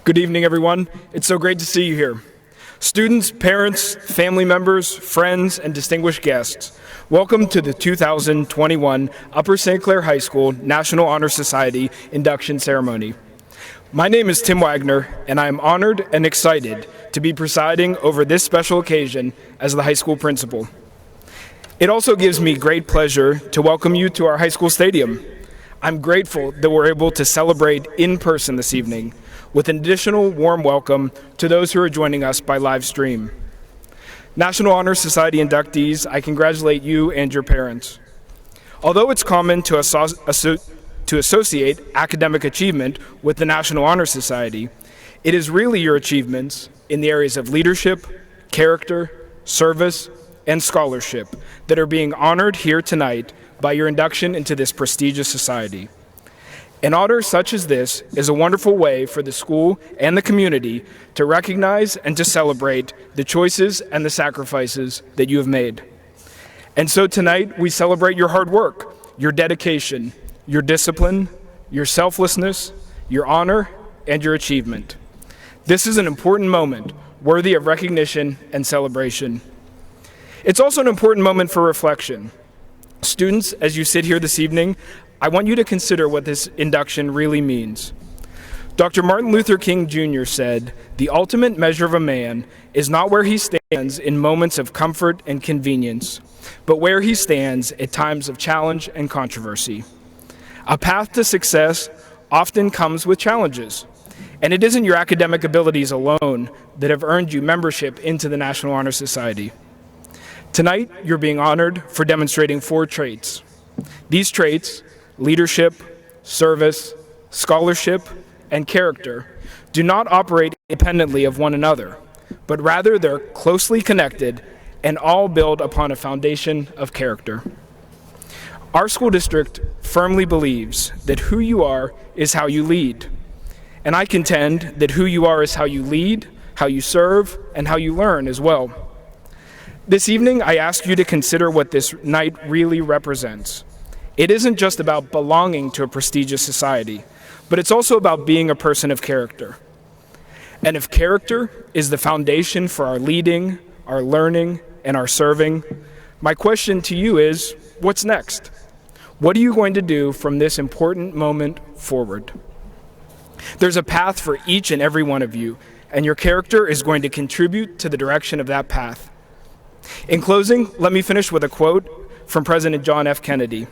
Good evening, everyone. It's so great to see you here. Students, parents, family members, friends, and distinguished guests, welcome to the 2021 Upper St. Clair High School National Honor Society induction ceremony. My name is Tim Wagner, and I am honored and excited to be presiding over this special occasion as the high school principal. It also gives me great pleasure to welcome you to our high school stadium. I'm grateful that we're able to celebrate in person this evening, with an additional warm welcome to those who are joining us by live stream. National Honor Society inductees, I congratulate you and your parents. Although it's common to associate academic achievement with the National Honor Society, it is really your achievements in the areas of leadership, character, service, and scholarship that are being honored here tonight by your induction into this prestigious society. An honor such as this is a wonderful way for the school and the community to recognize and to celebrate the choices and the sacrifices that you have made. And so tonight we celebrate your hard work, your dedication, your discipline, your selflessness, your honor, and your achievement. This is an important moment worthy of recognition and celebration. It's also an important moment for reflection. Students, as you sit here this evening, I want you to consider what this induction really means. Dr. Martin Luther King Jr. said, "The ultimate measure of a man is not where he stands in moments of comfort and convenience, but where he stands at times of challenge and controversy." A path to success often comes with challenges, and it isn't your academic abilities alone that have earned you membership into the National Honor Society. Tonight, you're being honored for demonstrating 4 traits. These traits, leadership, service, scholarship, and character, do not operate independently of one another, but rather they're closely connected and all build upon a foundation of character. Our school district firmly believes that who you are is how you lead, and I contend that who you are is how you lead, how you serve, and how you learn as well. This evening, I ask you to consider what this night really represents. It isn't just about belonging to a prestigious society, but it's also about being a person of character. And if character is the foundation for our leading, our learning, and our serving, my question to you is, what's next? What are you going to do from this important moment forward? There's a path for each and every one of you, and your character is going to contribute to the direction of that path. In closing, let me finish with a quote from President John F. Kennedy.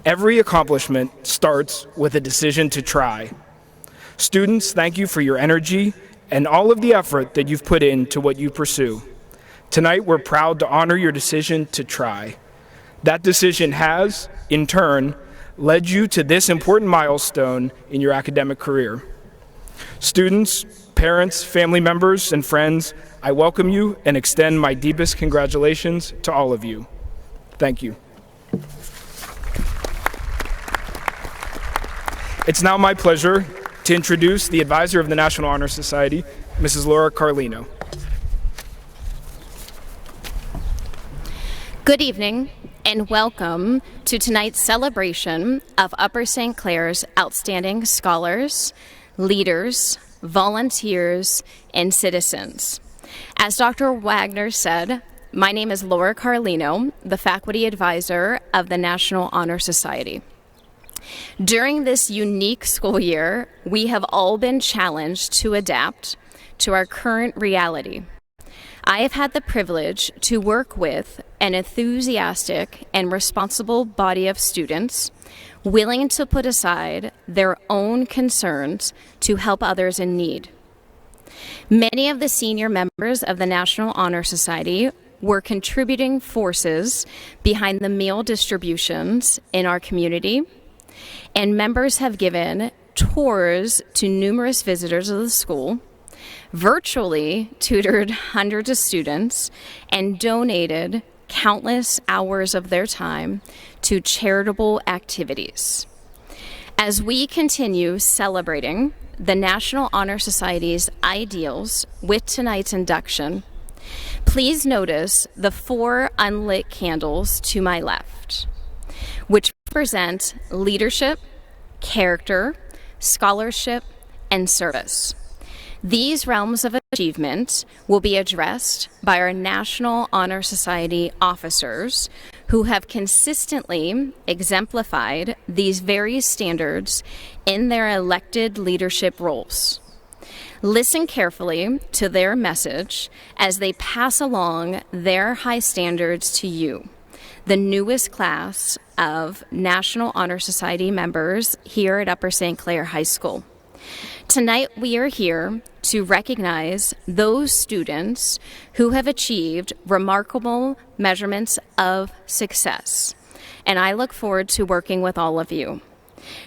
Every accomplishment starts with a decision to try. Students, thank you for your energy and all of the effort that you've put into what you pursue. Tonight, we're proud to honor your decision to try. That decision has, in turn, led you to this important milestone in your academic career. Students, parents, family members, and friends, I welcome you and extend my deepest congratulations to all of you. Thank you. It's now my pleasure to introduce the advisor of the National Honor Society, Mrs. Laura Carlino. Good evening and welcome to tonight's celebration of Upper St. Clair's outstanding scholars, leaders, volunteers, and citizens. As Dr. Wagner said, my name is Laura Carlino, the faculty advisor of the National Honor Society. During this unique school year, we have all been challenged to adapt to our current reality. I have had the privilege to work with an enthusiastic and responsible body of students willing to put aside their own concerns to help others in need. Many of the senior members of the National Honor Society were contributing forces behind the meal distributions in our community, and members have given tours to numerous visitors of the school, virtually tutored hundreds of students, and donated countless hours of their time to charitable activities. As we continue celebrating the National Honor Society's ideals with tonight's induction, please notice the 4 unlit candles to my left, which represent leadership, character, scholarship, and service. These realms of achievement will be addressed by our National Honor Society officers who have consistently exemplified these very standards in their elected leadership roles. Listen carefully to their message as they pass along their high standards to you, the newest class of National Honor Society members here at Upper St. Clair High School. Tonight we are here to recognize those students who have achieved remarkable measurements of success, and I look forward to working with all of you.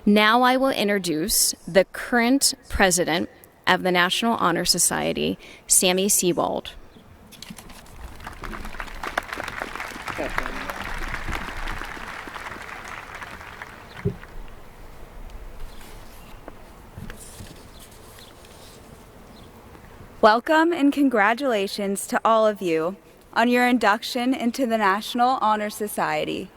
Now I will introduce the current president of the National Honor Society, Sammy Seawald. Welcome and congratulations to all of you on your induction into the National Honor Society.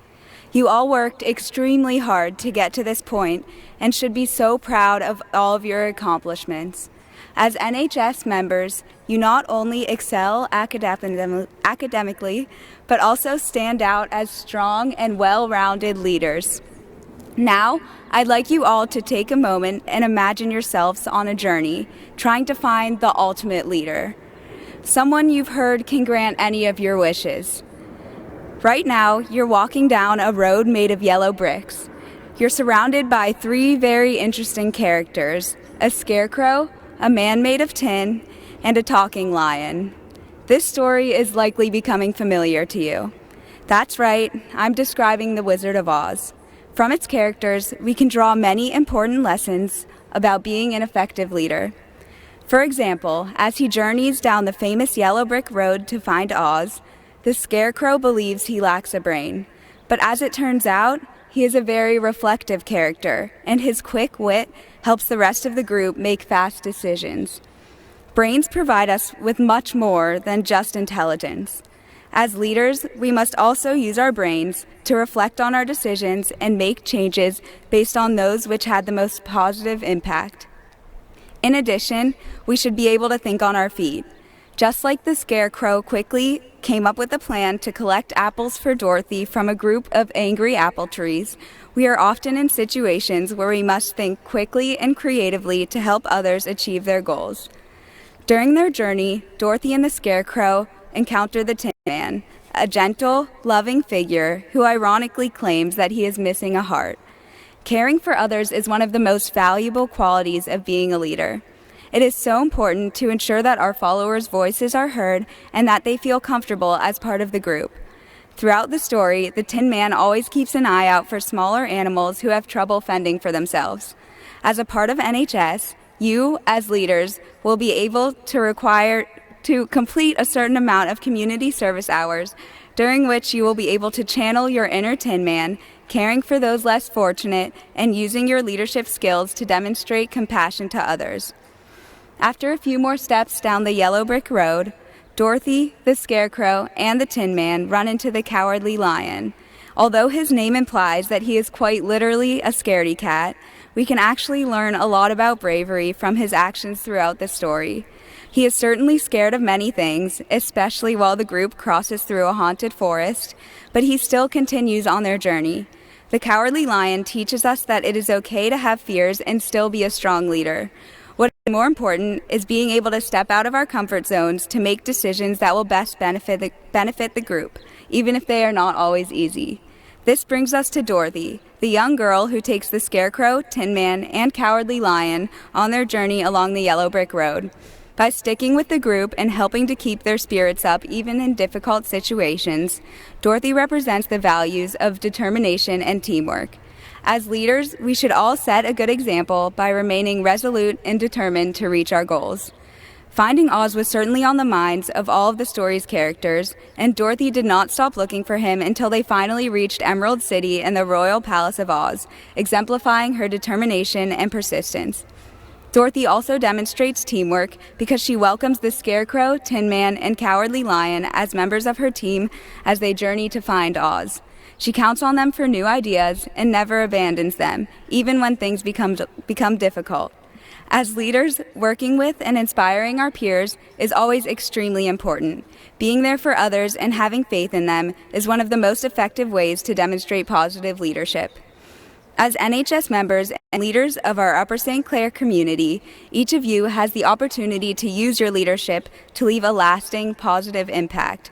You all worked extremely hard to get to this point and should be so proud of all of your accomplishments. As NHS members, you not only excel academically, but also stand out as strong and well-rounded leaders. Now, I'd like you all to take a moment and imagine yourselves on a journey, trying to find the ultimate leader. Someone you've heard can grant any of your wishes. Right now, you're walking down a road made of yellow bricks. You're surrounded by 3 very interesting characters: a scarecrow, a man made of tin, and a talking lion. This story is likely becoming familiar to you. That's right, I'm describing The Wizard of Oz. From its characters, we can draw many important lessons about being an effective leader. For example, as he journeys down the famous yellow brick road to find Oz, the scarecrow believes he lacks a brain. But as it turns out, he is a very reflective character, and his quick wit helps the rest of the group make fast decisions. Brains provide us with much more than just intelligence. As leaders, we must also use our brains to reflect on our decisions and make changes based on those which had the most positive impact. In addition, we should be able to think on our feet. Just like the scarecrow quickly came up with a plan to collect apples for Dorothy from a group of angry apple trees, we are often in situations where we must think quickly and creatively to help others achieve their goals. During their journey, Dorothy and the scarecrow encounter the Tin Man, a gentle, loving figure who ironically claims that he is missing a heart. Caring for others is one of the most valuable qualities of being a leader. It is so important to ensure that our followers' voices are heard and that they feel comfortable as part of the group. Throughout the story, the Tin Man always keeps an eye out for smaller animals who have trouble fending for themselves. As a part of NHS, you, as leaders, will be able to complete a certain amount of community service hours, during which you will be able to channel your inner Tin Man, caring for those less fortunate, and using your leadership skills to demonstrate compassion to others. After a few more steps down the yellow brick road, Dorothy, the Scarecrow, and the Tin Man run into the Cowardly Lion. Although his name implies that he is quite literally a scaredy cat, we can actually learn a lot about bravery from his actions throughout the story. He is certainly scared of many things, especially while the group crosses through a haunted forest, but he still continues on their journey. The Cowardly Lion teaches us that it is okay to have fears and still be a strong leader. What is more important is being able to step out of our comfort zones to make decisions that will best benefit the group, even if they are not always easy. This brings us to Dorothy, the young girl who takes the Scarecrow, Tin Man, and Cowardly Lion on their journey along the yellow brick road. By sticking with the group and helping to keep their spirits up even in difficult situations, Dorothy represents the values of determination and teamwork. As leaders, we should all set a good example by remaining resolute and determined to reach our goals. Finding Oz was certainly on the minds of all of the story's characters, and Dorothy did not stop looking for him until they finally reached Emerald City and the Royal Palace of Oz, exemplifying her determination and persistence. Dorothy also demonstrates teamwork because she welcomes the Scarecrow, Tin Man, and Cowardly Lion as members of her team as they journey to find Oz. She counts on them for new ideas and never abandons them, even when things become difficult. As leaders, working with and inspiring our peers is always extremely important. Being there for others and having faith in them is one of the most effective ways to demonstrate positive leadership. As NHS members and leaders of our Upper St. Clair community, each of you has the opportunity to use your leadership to leave a lasting, positive impact.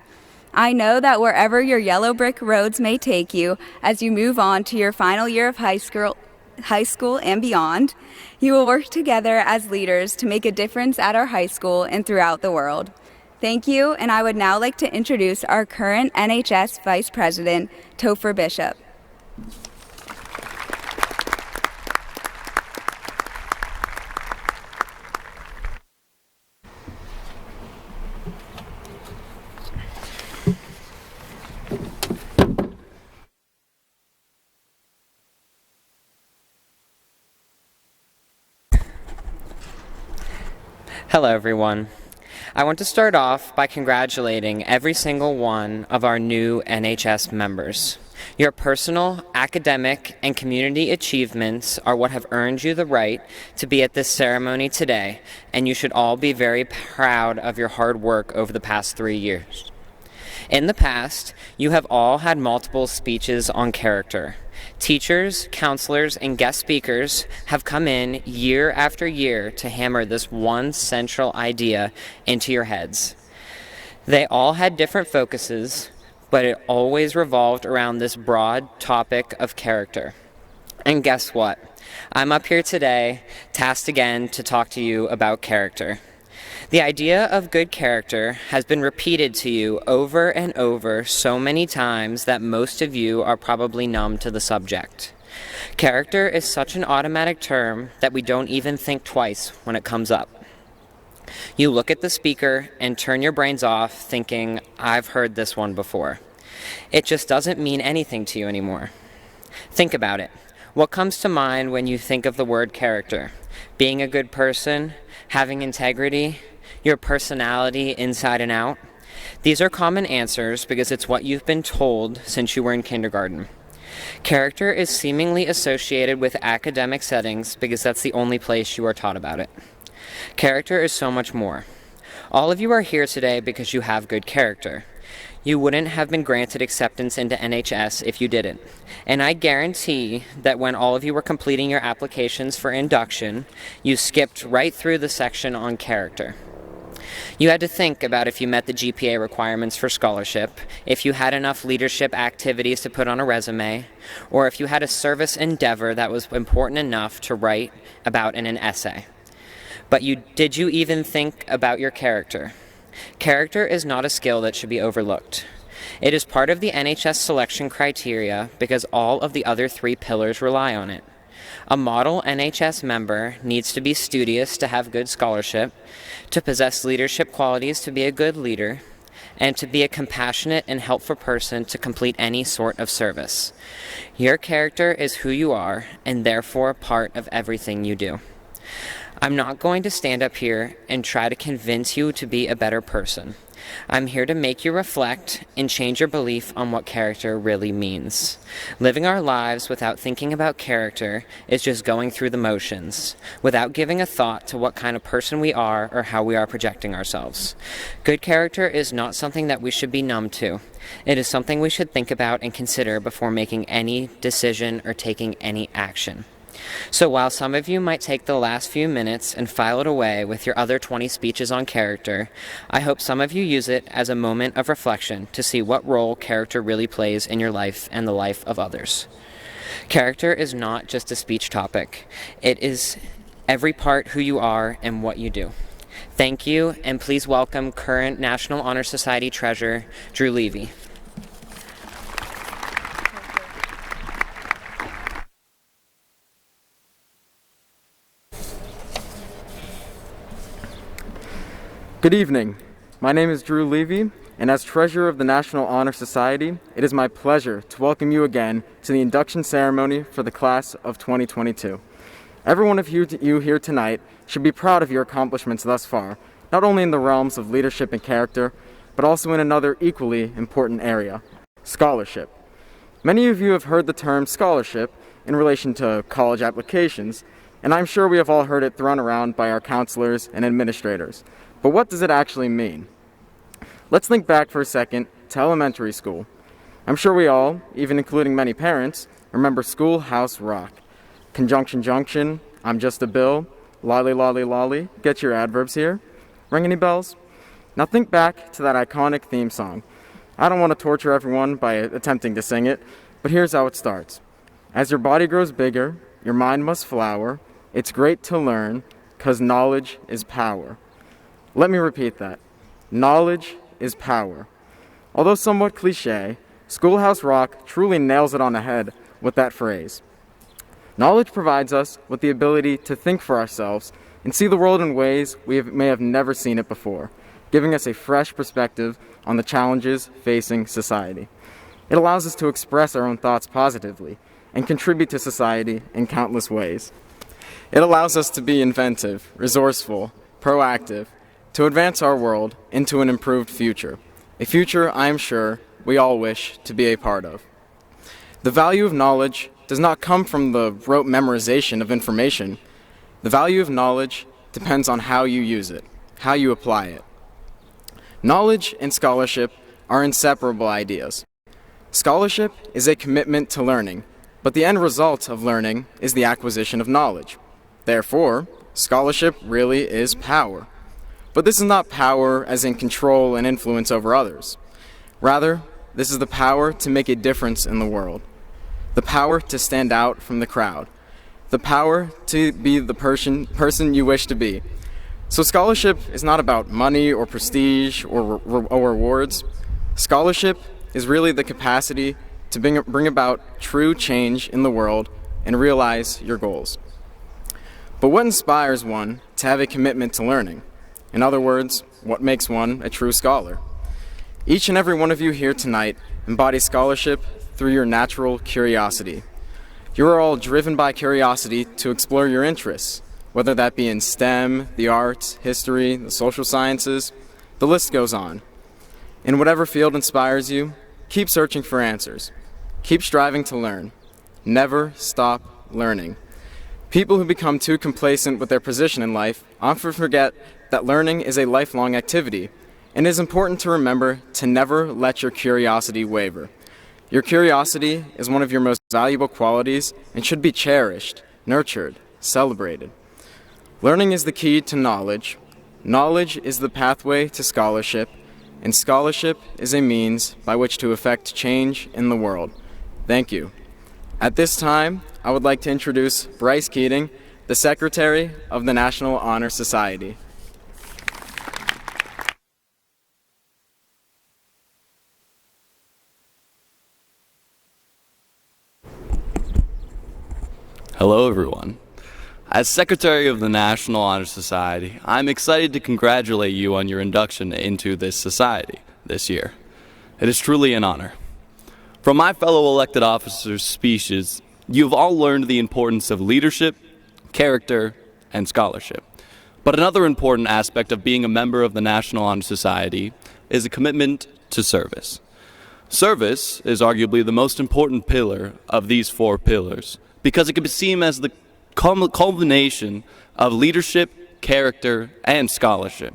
I know that wherever your yellow brick roads may take you as you move on to your final year of high school and beyond, you will work together as leaders to make a difference at our high school and throughout the world. Thank you, and I would now like to introduce our current NHS Vice President, Topher Bishop. Hello everyone. I want to start off by congratulating every single one of our new NHS members. Your personal, academic, and community achievements are what have earned you the right to be at this ceremony today, and you should all be very proud of your hard work over the past 3 years. In the past, you have all had multiple speeches on character. Teachers, counselors, and guest speakers have come in year after year to hammer this one central idea into your heads. They all had different focuses, but it always revolved around this broad topic of character. And guess what? I'm up here today, tasked again to talk to you about character. The idea of good character has been repeated to you over and over so many times that most of you are probably numb to the subject. Character is such an automatic term that we don't even think twice when it comes up. You look at the speaker and turn your brains off thinking, I've heard this one before. It just doesn't mean anything to you anymore. Think about it. What comes to mind when you think of the word character? Being a good person, having integrity, your personality inside and out? These are common answers because it's what you've been told since you were in kindergarten. Character is seemingly associated with academic settings because that's the only place you are taught about it. Character is so much more. All of you are here today because you have good character. You wouldn't have been granted acceptance into NHS if you didn't. And I guarantee that when all of you were completing your applications for induction, you skipped right through the section on character. You had to think about if you met the GPA requirements for scholarship, if you had enough leadership activities to put on a resume, or if you had a service endeavor that was important enough to write about in an essay. But did you even think about your character? Character is not a skill that should be overlooked. It is part of the NHS selection criteria because all of the other 3 pillars rely on it. A model NHS member needs to be studious to have good scholarship, to possess leadership qualities to be a good leader, and to be a compassionate and helpful person to complete any sort of service. Your character is who you are, and therefore part of everything you do. I'm not going to stand up here and try to convince you to be a better person. I'm here to make you reflect and change your belief on what character really means. Living our lives without thinking about character is just going through the motions, without giving a thought to what kind of person we are or how we are projecting ourselves. Good character is not something that we should be numb to. It is something we should think about and consider before making any decision or taking any action. So while some of you might take the last few minutes and file it away with your other 20 speeches on character, I hope some of you use it as a moment of reflection to see what role character really plays in your life and the life of others. Character is not just a speech topic. It is every part who you are and what you do. Thank you, and please welcome current National Honor Society Treasurer, Drew Levy. Good evening. My name is Drew Levy, and as Treasurer of the National Honor Society, it is my pleasure to welcome you again to the induction ceremony for the class of 2022. Every one of you here tonight should be proud of your accomplishments thus far, not only in the realms of leadership and character, but also in another equally important area, scholarship. Many of you have heard the term scholarship in relation to college applications, and I'm sure we have all heard it thrown around by our counselors and administrators. But what does it actually mean? Let's think back for a second to elementary school. I'm sure we all, even including many parents, remember Schoolhouse Rock. Conjunction junction, I'm just a bill, lolly lolly lolly, get your adverbs here. Ring any bells? Now think back to that iconic theme song. I don't want to torture everyone by attempting to sing it, but here's how it starts. As your body grows bigger, your mind must flower. It's great to learn, 'cause knowledge is power. Let me repeat that. Knowledge is power. Although somewhat cliche, Schoolhouse Rock truly nails it on the head with that phrase. Knowledge provides us with the ability to think for ourselves and see the world in ways we may have never seen it before, giving us a fresh perspective on the challenges facing society. It allows us to express our own thoughts positively and contribute to society in countless ways. It allows us to be inventive, resourceful, proactive, to advance our world into an improved future, a future I am sure we all wish to be a part of. The value of knowledge does not come from the rote memorization of information. The value of knowledge depends on how you use it, how you apply it. Knowledge and scholarship are inseparable ideas. Scholarship is a commitment to learning, but the end result of learning is the acquisition of knowledge. Therefore, scholarship really is power. But this is not power as in control and influence over others. Rather, this is the power to make a difference in the world. The power to stand out from the crowd. The power to be the person you wish to be. So scholarship is not about money or prestige or rewards. Scholarship is really the capacity to bring about true change in the world and realize your goals. But what inspires one to have a commitment to learning? In other words, what makes one a true scholar? Each and every one of you here tonight embodies scholarship through your natural curiosity. You are all driven by curiosity to explore your interests, whether that be in STEM, the arts, history, the social sciences, the list goes on. In whatever field inspires you, keep searching for answers. Keep striving to learn. Never stop learning. People who become too complacent with their position in life often forget that learning is a lifelong activity, and it is important to remember to never let your curiosity waver. Your curiosity is one of your most valuable qualities and should be cherished, nurtured, celebrated. Learning is the key to knowledge. Knowledge is the pathway to scholarship, and scholarship is a means by which to effect change in the world. Thank you. At this time, I would like to introduce Bryce Keating, the Secretary of the National Honor Society. Hello, everyone. As Secretary of the National Honor Society, I'm excited to congratulate you on your induction into this society this year. It is truly an honor. From my fellow elected officers' speeches, you have all learned the importance of leadership, character, and scholarship. But another important aspect of being a member of the National Honor Society is a commitment to service. Service is arguably the most important pillar of these four pillars, because it can be seen as the culmination of leadership, character, and scholarship.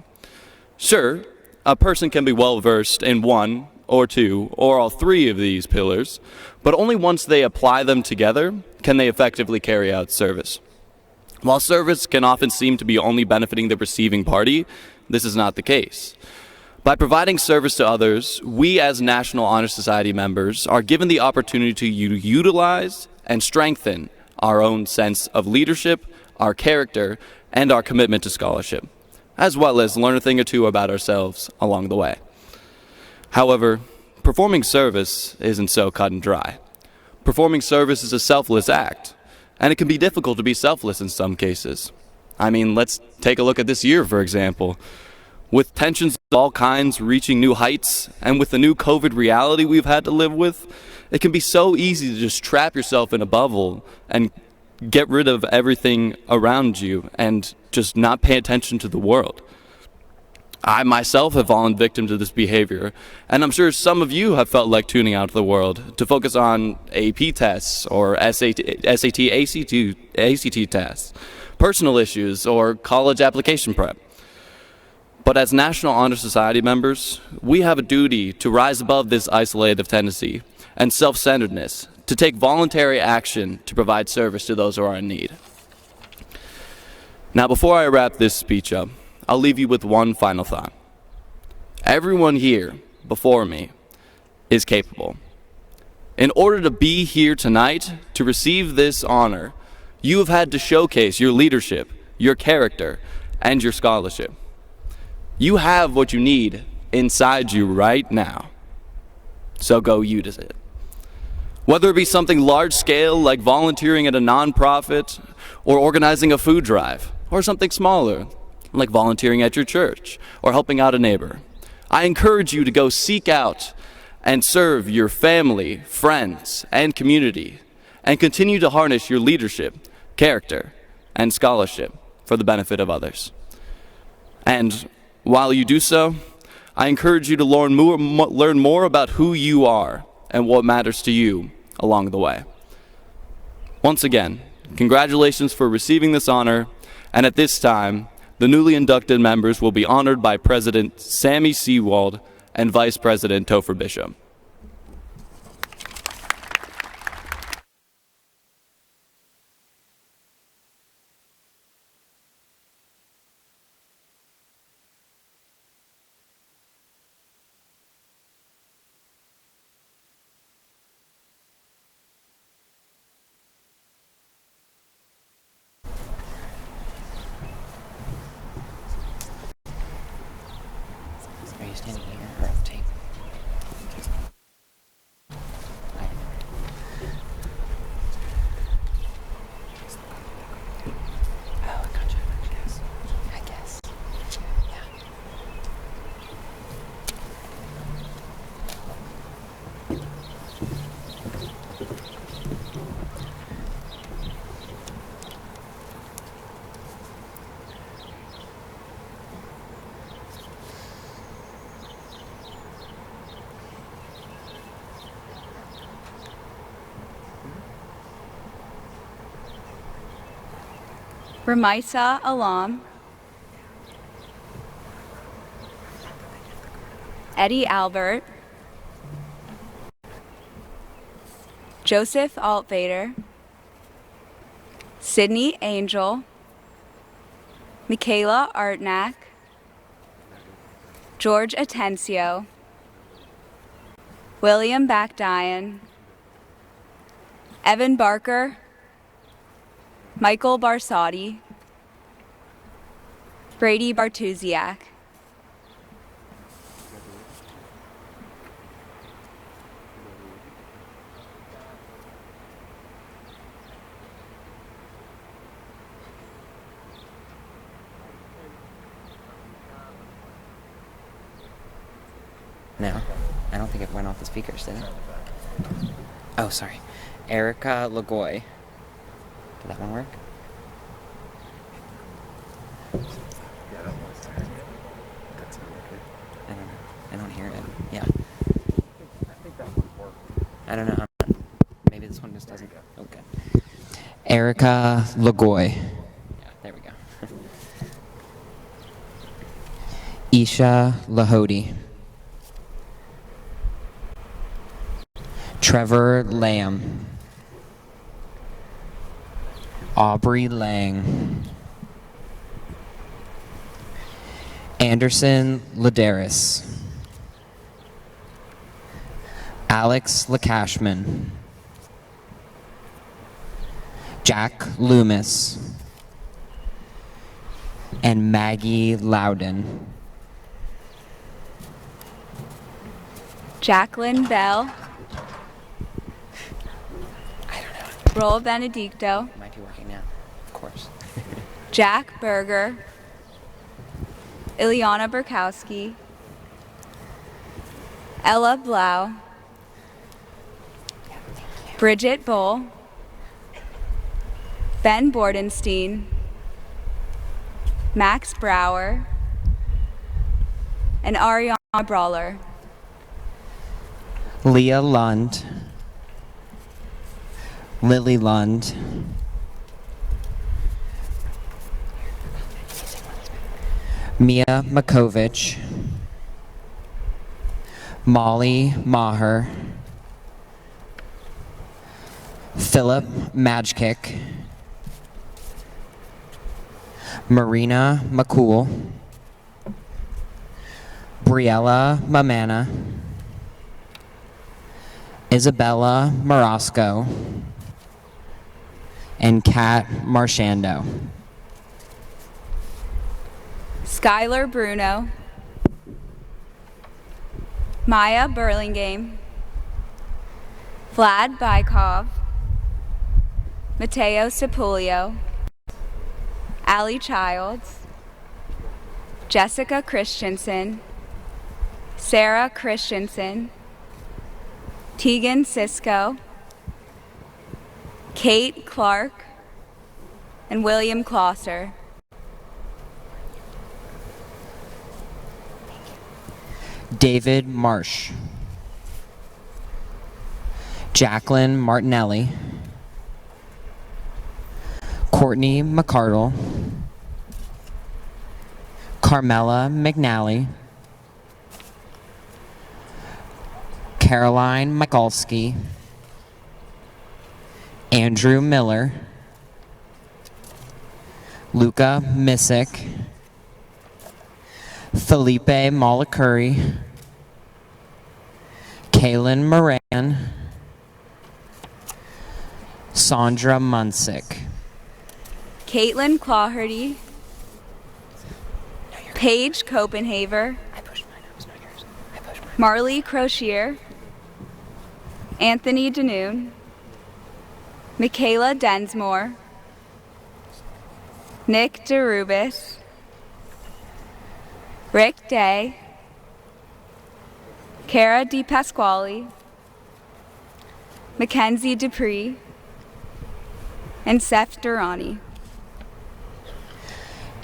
Sure, a person can be well-versed in one or two or all three of these pillars, but only once they apply them together can they effectively carry out service. While service can often seem to be only benefiting the receiving party, this is not the case. By providing service to others, we as National Honor Society members are given the opportunity to utilize and strengthen our own sense of leadership, our character, and our commitment to scholarship, as well as learn a thing or two about ourselves along the way. However, performing service isn't so cut and dry. Performing service is a selfless act, and it can be difficult to be selfless in some cases. I mean, let's take a look at this year, for example. With tensions of all kinds reaching new heights, and with the new COVID reality we've had to live with, it can be so easy to just trap yourself in a bubble and get rid of everything around you and just not pay attention to the world. I myself have fallen victim to this behavior, and I'm sure some of you have felt like tuning out of the world to focus on AP tests or SAT, ACT tests, personal issues, or college application prep. But as National Honor Society members, we have a duty to rise above this isolative tendency and self-centeredness, to take voluntary action to provide service to those who are in need. Now, before I wrap this speech up, I'll leave you with one final thought. Everyone here before me is capable. In order to be here tonight, to receive this honor, you have had to showcase your leadership, your character, and your scholarship. You have what you need inside you right now. So go use it. Whether it be something large scale like volunteering at a nonprofit or organizing a food drive, or something smaller like volunteering at your church or helping out a neighbor, I encourage you to go seek out and serve your family, friends, and community, and continue to harness your leadership, character, and scholarship for the benefit of others. And while you do so, I encourage you to learn more about who you are and what matters to you along the way. Once again, congratulations for receiving this honor, and at this time, the newly inducted members will be honored by President Sammy Seawald and Vice President Topher Bishop. Are you standing here or at the table? Oh, gotcha. Yes. I guess. Yeah. Ramaisa Alam, Eddie Albert, Joseph Altvader, Sydney Angel, Michaela Artnack, George Atencio, William Backdian, Evan Barker, Michael Barsotti, Brady Bartusiak. No, I don't think it went off the speakers, did it? Oh, sorry. Erica Lagoy. Did that one work? I don't know. I don't hear it. Yeah. I don't know. Maybe this one just doesn't go. Okay. Erica Lagoy. Yeah, there we go. Isha Lahodi. Trevor Lamb. Aubrey Lang. Anderson Ladaris. Alex Lacashman. Jack Loomis. And Maggie Loudon. Jacqueline Bell. Roll Benedicto. Might be working now, of course. Jack Berger. Ileana Burkowski. Ella Blau. Bridget Bull. Ben Bordenstein. Max Brower. And Ariana Brawler. Leah Lund. Lily Lund. Mia Makovich. Molly Maher. Philip Majkic. Marina McCool. Briella Mamana. Isabella Morosco. And Kat Marchando. Skylar Bruno. Maya Burlingame. Vlad Bykov. Mateo Sapulio. Allie Childs. Jessica Christensen. Sarah Christensen. Tegan Cisco. Kate Clark. And William Closser. David Marsh. Jacqueline Martinelli. Courtney McCardle. Carmela McNally. Caroline Mikulski. Andrew Miller. Luca Missick. Felipe Mollicurry. Kaylin Moran. Sandra Munsick. Caitlin Clawherty. Paige Copenhaver. Marley Crochier. Anthony Danoon. Michaela Densmore. Nick DeRubis. Rick Day. Cara DiPasquale. Mackenzie Dupree. And Seth Durrani.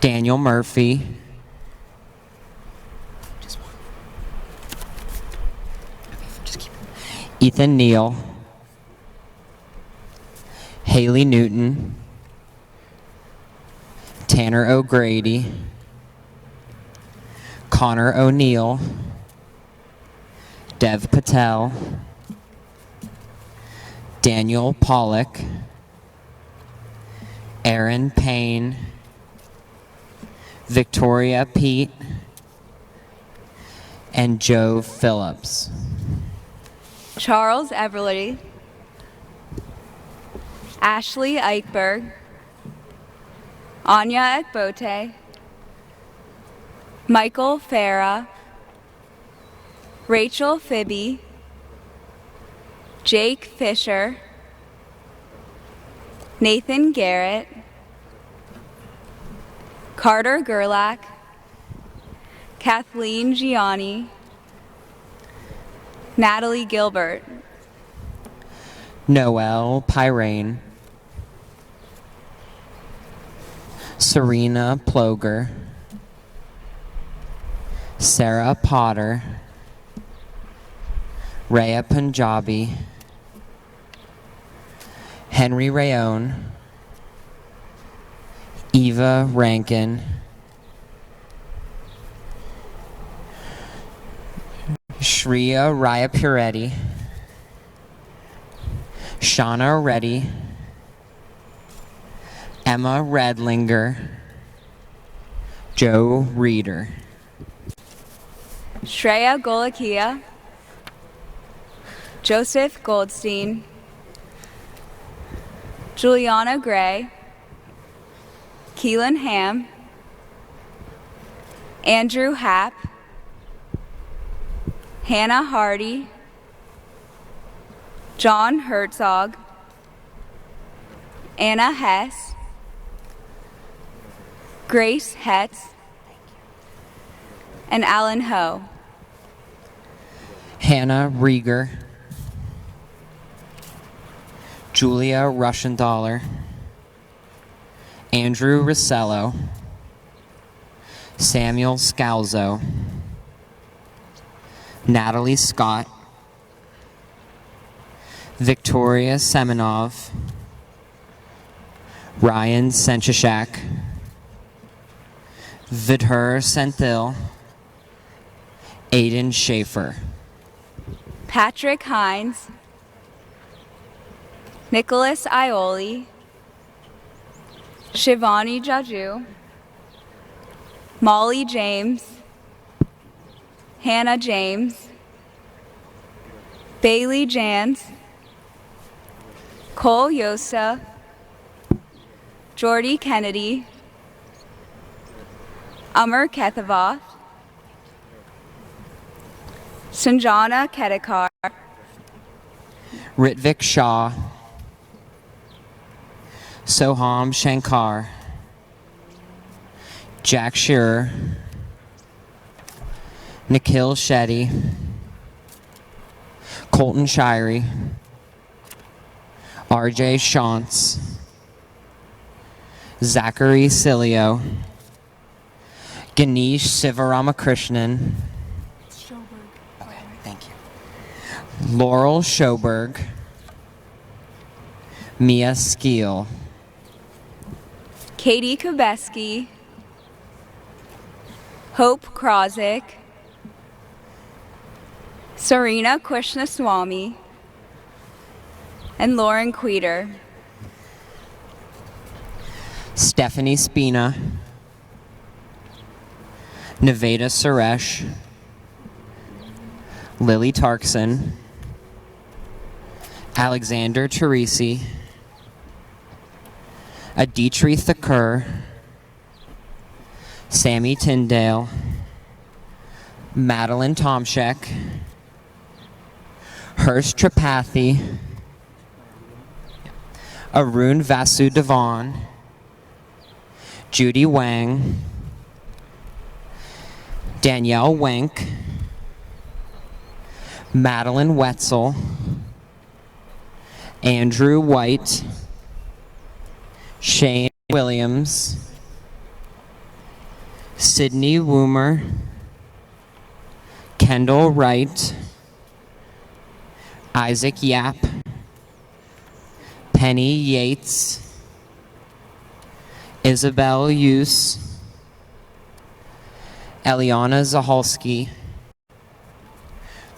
Daniel Murphy. Ethan Neal. Haley Newton. Tanner O'Grady. Connor O'Neill. Dev Patel. Daniel Pollock. Aaron Payne. Victoria Pete. and Joe Phillips. Charles Everly, Ashley Eichberg, Anya Ekbote, Michael Farah, Rachel Fibby, Jake Fisher, Nathan Garrett, Carter Gerlach, Kathleen Gianni, Natalie Gilbert, Noelle Pyrane, Serena Ploger, Sarah Potter, Rhea Punjabi, Henry Rayon, Eva Rankin, Shreya Raya Puretti, Shauna Reddy, Emma Redlinger, Joe Reeder. Shreya Golakia, Joseph Goldstein, Juliana Gray, Keelan Ham, Andrew Happ, Hannah Hardy, John Herzog, Anna Hess, Grace Hetz, and Alan Ho. Hannah Rieger, Julia Rushenthaler, Andrew Rossello, Samuel Scalzo, Natalie Scott, Victoria Semenov, Ryan Senchishak, Vidher Senthil, Aiden Schaefer. Patrick Hines, Nicholas Ioli, Shivani Jaju, Molly James, Hannah James, Bailey Jans, Cole Yosta, Jordy Kennedy, Amar Kethavath, Sanjana Kedekar, Ritvik Shah, Soham Shankar, Jack Shearer, Nikhil Shetty, Colton Shirey, RJ Shantz, Zachary Cilio, Ganesh Sivaramakrishnan, Laurel Schoberg, Mia Skeel, Katie Kubeski, Hope Krozik, Serena Krishnaswamy, and Lauren Queter. Stephanie Spina, Nevada Suresh, Lily Tarkson, Alexander Teresi, Aditri Thakur, Sammy Tyndale, Madeline Tomshek, Hurst Tripathi, Arun Vasudevan, Judy Wang, Danielle Wenk, Madeline Wetzel, Andrew White, Shane Williams, Sydney Woomer, Kendall Wright, Isaac Yap, Penny Yates, Isabel Use, Eliana Zahalski,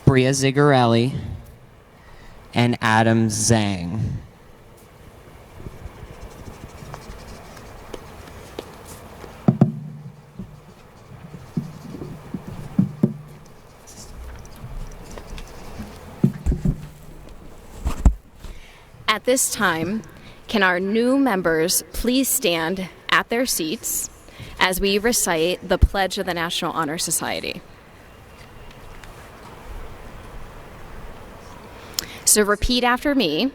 Bria Zigarelli, and Adam Zhang. At this time, can our new members please stand at their seats as we recite the Pledge of the National Honor Society? So repeat after me.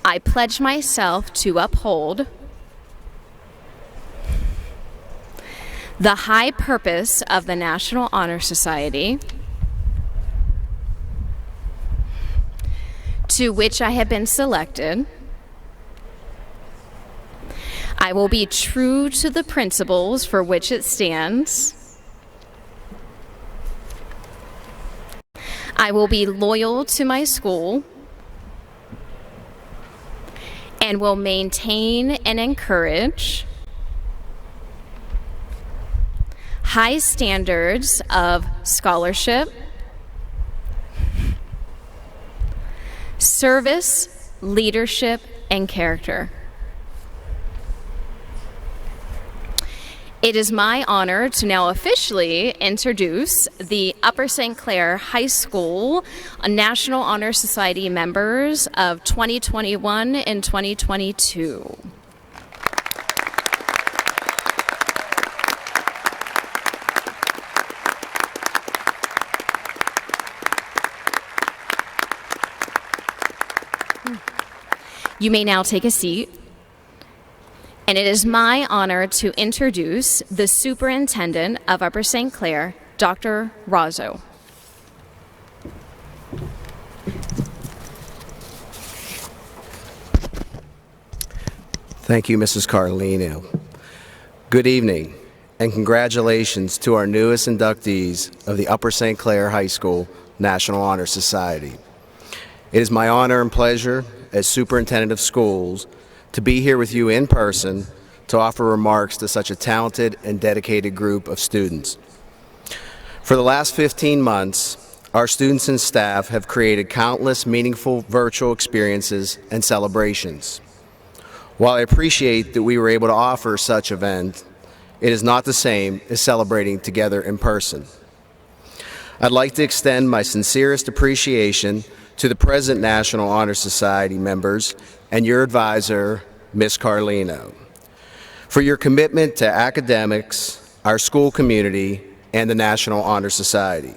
I pledge myself to uphold the high purpose of the National Honor Society, to which I have been selected. I will be true to the principles for which it stands. I will be loyal to my school and will maintain and encourage high standards of scholarship, service, leadership, and character. It is my honor to now officially introduce the Upper St. Clair High School National Honor Society members of 2021 and 2022. You may now take a seat. And it is my honor to introduce the Superintendent of Upper St. Clair, Dr. Razzo. Thank you, Mrs. Carlino. Good evening, and congratulations to our newest inductees of the Upper St. Clair High School National Honor Society. It is my honor and pleasure as Superintendent of Schools to be here with you in person to offer remarks to such a talented and dedicated group of students. For the last 15 months, our students and staff have created countless meaningful virtual experiences and celebrations. While I appreciate that we were able to offer such event, it is not the same as celebrating together in person. I'd like to extend my sincerest appreciation to the present National Honor Society members and your advisor, Ms. Carlino, for your commitment to academics, our school community, and the National Honor Society.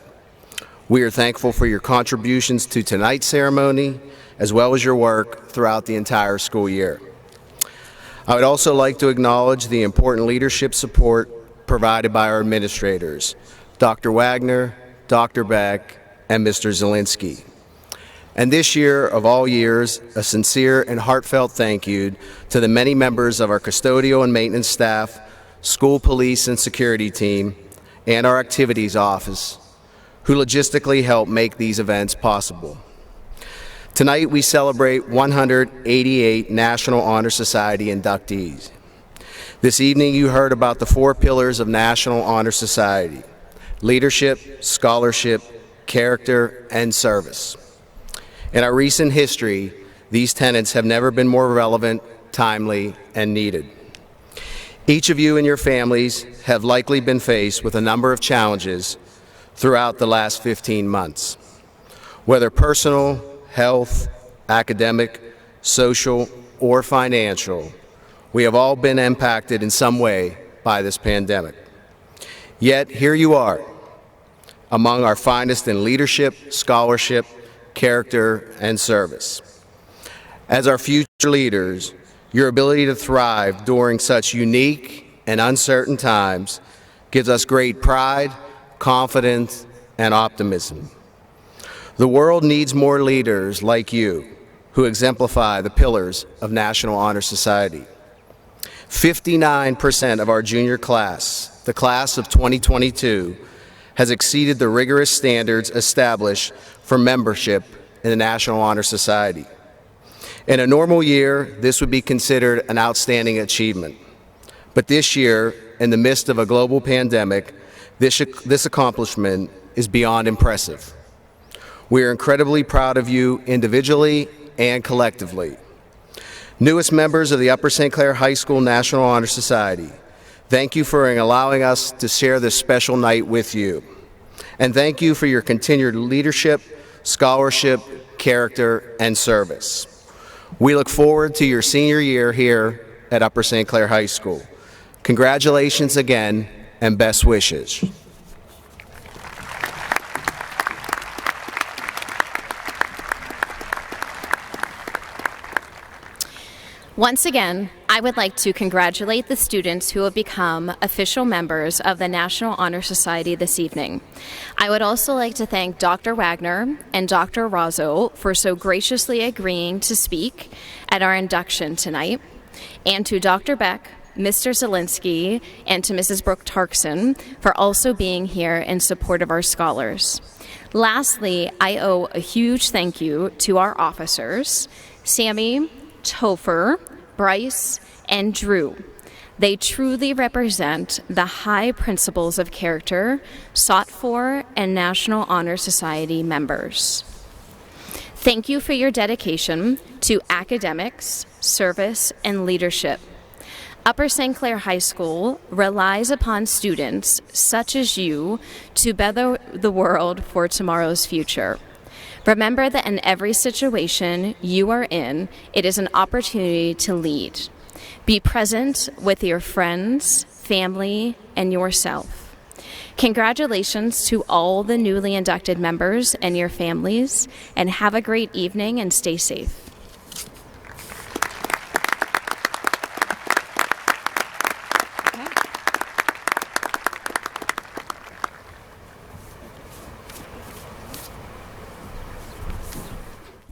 We are thankful for your contributions to tonight's ceremony, as well as your work throughout the entire school year. I would also like to acknowledge the important leadership support provided by our administrators, Dr. Wagner, Dr. Beck, and Mr. Zielinski. And this year, of all years, a sincere and heartfelt thank you to the many members of our custodial and maintenance staff, school police and security team, and our activities office, who logistically help make these events possible. Tonight, we celebrate 188 National Honor Society inductees. This evening, you heard about the 4 pillars of National Honor Society: leadership, scholarship, character, and service. In our recent history, these tenets have never been more relevant, timely, and needed. Each of you and your families have likely been faced with a number of challenges throughout the last 15 months. Whether personal, health, academic, social, or financial, we have all been impacted in some way by this pandemic. Yet, here you are, among our finest in leadership, scholarship, character, and service. As our future leaders, your ability to thrive during such unique and uncertain times gives us great pride, confidence, and optimism. The world needs more leaders like you who exemplify the pillars of National Honor Society. 59% of our junior class, the class of 2022, has exceeded the rigorous standards established for membership in the National Honor Society. In a normal year, this would be considered an outstanding achievement. But this year, in the midst of a global pandemic, this accomplishment is beyond impressive. We are incredibly proud of you individually and collectively. Newest members of the Upper St. Clair High School National Honor Society, thank you for allowing us to share this special night with you. And thank you for your continued leadership, scholarship, character, and service. We look forward to your senior year here at Upper St. Clair High School. Congratulations again, and best wishes. Once again, I would like to congratulate the students who have become official members of the National Honor Society this evening. I would also like to thank Dr. Wagner and Dr. Razzo for so graciously agreeing to speak at our induction tonight, and to Dr. Beck, Mr. Zielinski, and to Mrs. Brooke Tarkson for also being here in support of our scholars. Lastly, I owe a huge thank you to our officers, Sammy, Topher, Bryce, and Drew. They truly represent the high principles of character sought for in National Honor Society members. Thank you for your dedication to academics, service, and leadership. Upper St. Clair High School relies upon students such as you to better the world for tomorrow's future. Remember that in every situation you are in, it is an opportunity to lead. Be present with your friends, family, and yourself. Congratulations to all the newly inducted members and your families, and have a great evening and stay safe. Okay.